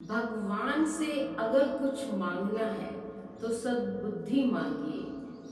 भगवान से अगर कुछ मांगना है तो सद्बुद्धि मांगिए,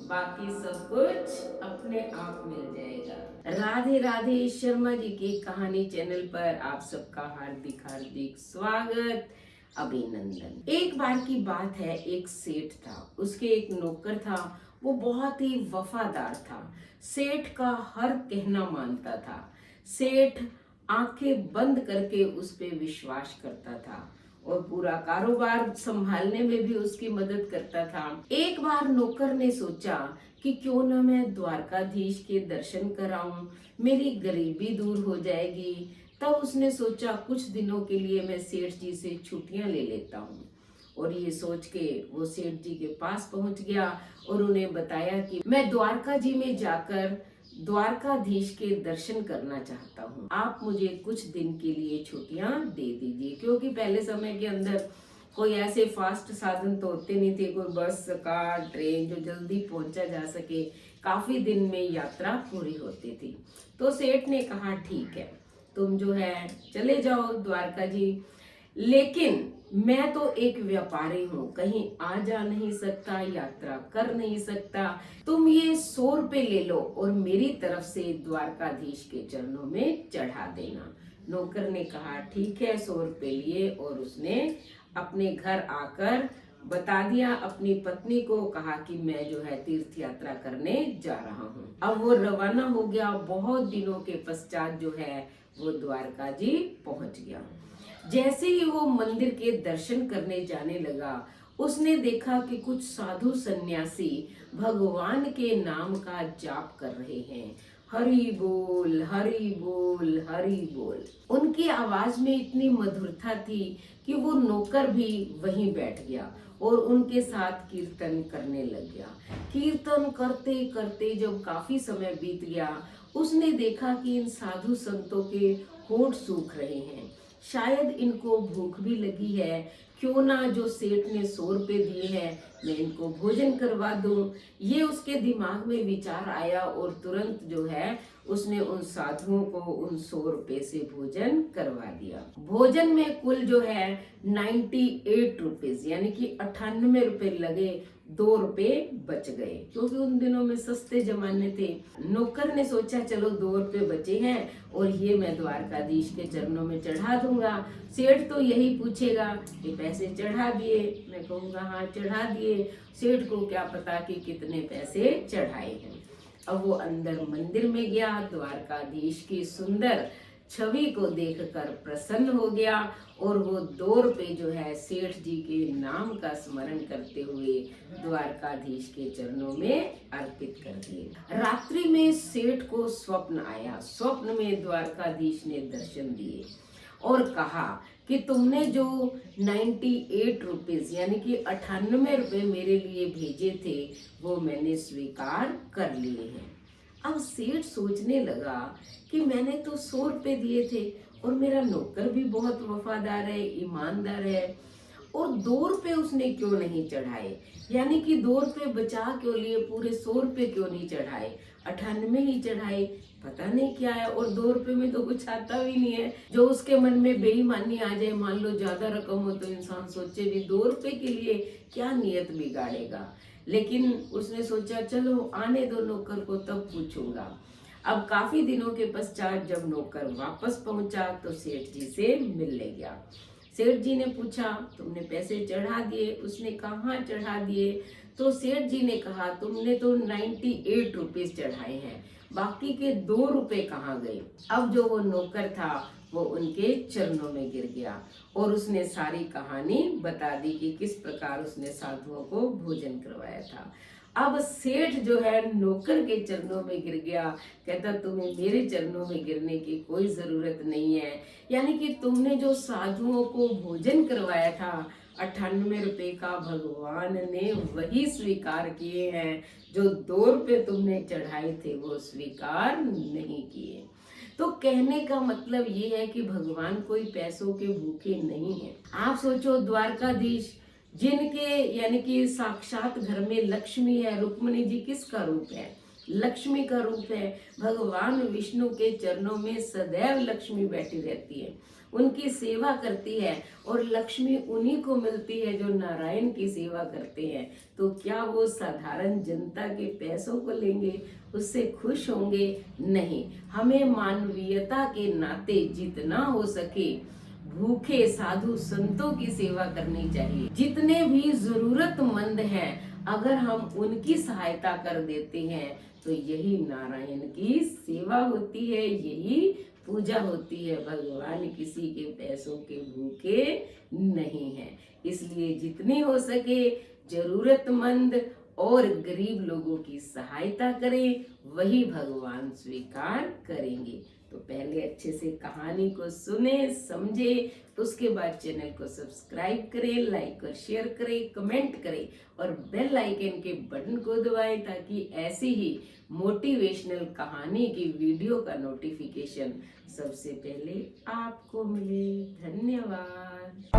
बाकी सब कुछ अपने आप मिल जाएगा। राधे राधे। शर्मा जी के कहानी चैनल पर आप सबका हार्दिक हार्दिक स्वागत, अभिनंदन। एक बार की बात है, एक सेठ था, उसके एक नौकर था। वो बहुत ही वफादार था, सेठ का हर कहना मानता था। सेठ आंखें बंद करके उस पे विश्वास करता था और पूरा कारोबार संभालने में भी उसकी मदद करता था। एक बार नौकर ने सोचा कि क्यों ना मैं द्वारकाधीश के दर्शन कराऊं, मेरी गरीबी दूर हो जाएगी। तब उसने सोचा कुछ दिनों के लिए मैं सेठ जी से छुट्टियां ले लेता हूँ। और ये सोच के वो सेठ जी के पास पहुंच गया और उन्हें बताया कि मैं द्वारका जी में जाकर द्वारकाधीश के दर्शन करना चाहता हूँ, आप मुझे कुछ दिन के लिए छुट्टियां दे दीजिए। क्योंकि पहले समय के अंदर कोई ऐसे फास्ट साधन तो होते नहीं थे, कोई बस कार ट्रेन जो जल्दी पहुंचा जा सके, काफी दिन में यात्रा पूरी होती थी। तो सेठ ने कहा ठीक है, तुम जो है चले जाओ द्वारका जी, लेकिन मैं तो एक व्यापारी हूँ, कहीं आ जा नहीं सकता, यात्रा कर नहीं सकता। तुम ये 100 रुपए ले लो और मेरी तरफ से द्वारकाधीश के चरणों में चढ़ा देना। नौकर ने कहा ठीक है, 100 रुपए लिए और उसने अपने घर आकर बता दिया अपनी पत्नी को, कहा कि मैं जो है तीर्थ यात्रा करने जा रहा हूँ। अब वो रवाना हो गया। बहुत दिनों के पश्चात जो है वो द्वारका जी पहुंच गया। जैसे ही वो मंदिर के दर्शन करने जाने लगा, उसने देखा कि कुछ साधु सन्यासी भगवान के नाम का जाप कर रहे हैं। हरि बोल हरि बोल हरि बोल। उनकी आवाज में इतनी मधुरता थी कि वो नौकर भी वहीं बैठ गया और उनके साथ कीर्तन करने लग गया। कीर्तन करते करते जब काफी समय बीत गया, उसने देखा कि इन साधु संतों के होठ सूख रहे हैं, शायद इनको भूख भी लगी है। क्यों ना जो सेठ ने 100 रुपए दिए हैं, मैं इनको भोजन करवा दूं। ये उसके दिमाग में विचार आया और तुरंत जो है उसने उन साधुओं को उन 100 रुपए से भोजन करवा दिया। भोजन में कुल जो है 98 रुपीज यानी कि 98 रुपए लगे, 2 रुपए बच गए, क्योंकि उन दिनों में सस्ते जमाने थे। नौकर ने सोचा चलो 2 रुपए बचे हैं और ये मैं द्वारकाधीश के चरणों में चढ़ा दूंगा। सेठ तो यही पूछेगा कि पैसे चढ़ा दिए, मैं कहूँगा हाँ चढ़ा दिए। सेठ को क्या पता कि कितने पैसे चढ़ाए हैं। अब वो अंदर मंदिर में गया, द्वारकाधीश की सुंदर छवि को देखकर प्रसन्न हो गया और वो 2 रुपए जो है सेठ जी के नाम का स्मरण करते हुए द्वारकाधीश के चरणों में अर्पित कर दिए। रात्रि में सेठ को स्वप्न आया। स्वप्न में द्वारकाधीश ने दर्शन दिए और कहा कि तुमने जो 98 रुपीज यानी कि 98 रुपए मेरे लिए भेजे थे, वो मैंने स्वीकार कर लिए हैं। अब सेठ सोचने लगा कि मैंने तो 100 रुपए दिए थे और मेरा नौकर भी बहुत वफादार है, ईमानदार है, और 2 रुपए उसने क्यों नहीं चढ़ाए, यानी कि 2 रुपए बचा क्यों लिए, पूरे 100 रुपए क्यों नहीं चढ़ाए, 98 ही चढ़ाए। पता नहीं क्या है, और 2 रुपए में तो कुछ आता भी नहीं है। जो उसके मन में बेईमानी आ जाए, मान लो ज्यादा रकम हो तो इंसान सोचे भी 2 रुपए के लिए क्या नियत बिगाड़ेगा। लेकिन उसने सोचा चलो आने दो नौकर को, तब पूछूंगा। अब काफी दिनों के पश्चात जब नौकर वापस पहुंचा तो सेठ जी से मिलने गया। सेठ जी ने पूछा तुमने पैसे चढ़ा दिए? उसने कहा हाँ चढ़ा दिए। तो सेठ जी ने कहा तुमने तो 98 रुपीज चढ़ाए हैं, बाकी के 2 रुपए कहाँ गए? अब जो वो नौकर था वो उनके चरणों में गिर गया और उसने सारी कहानी बता दी कि किस प्रकार उसने साधुओं को भोजन करवाया था। अब सेठ जो है नौकर के चरणों में गिर गया, कहता तुम्हें मेरे चरणों में गिरने की कोई जरूरत नहीं है, यानी कि तुमने जो साधुओं को भोजन करवाया था 98 रुपए का, भगवान ने वही स्वीकार किए हैं। जो 2 रुपए तुमने चढ़ाए थे वो स्वीकार नहीं किए। तो कहने का मतलब ये है कि भगवान कोई पैसों के भूखे नहीं है। आप सोचो द्वारकाधीश जिनके यानी कि साक्षात घर में लक्ष्मी है, रुक्मणी जी किसका रूप है? लक्ष्मी का रूप है। भगवान विष्णु के चरणों में सदैव लक्ष्मी बैठी रहती है उनकी सेवा करती है और लक्ष्मी उन्हीं को मिलती है जो नारायण की सेवा करते हैं, तो क्या वो साधारण जनता के पैसों को लेंगे, उससे खुश होंगे? नहीं। हमें मानवीयता के नाते जितना हो सके भूखे साधु संतों की सेवा करनी चाहिए। जितने भी जरूरतमंद हैं, अगर हम उनकी सहायता कर देते हैं तो यही नारायण की सेवा होती है, यही पूजा होती है। भगवान किसी के पैसों के भूखे नहीं है। इसलिए जितनी हो सके जरूरतमंद और गरीब लोगों की सहायता करें, वही भगवान स्वीकार करेंगे। तो पहले अच्छे से कहानी को सुने, समझे, उसके बाद चैनल को सब्सक्राइब करें, लाइक और शेयर करें, कमेंट करें और बेल आइकन के बटन को दबाएं ताकि ऐसी ही मोटिवेशनल कहानी की वीडियो का नोटिफिकेशन सबसे पहले आपको मिले। धन्यवाद।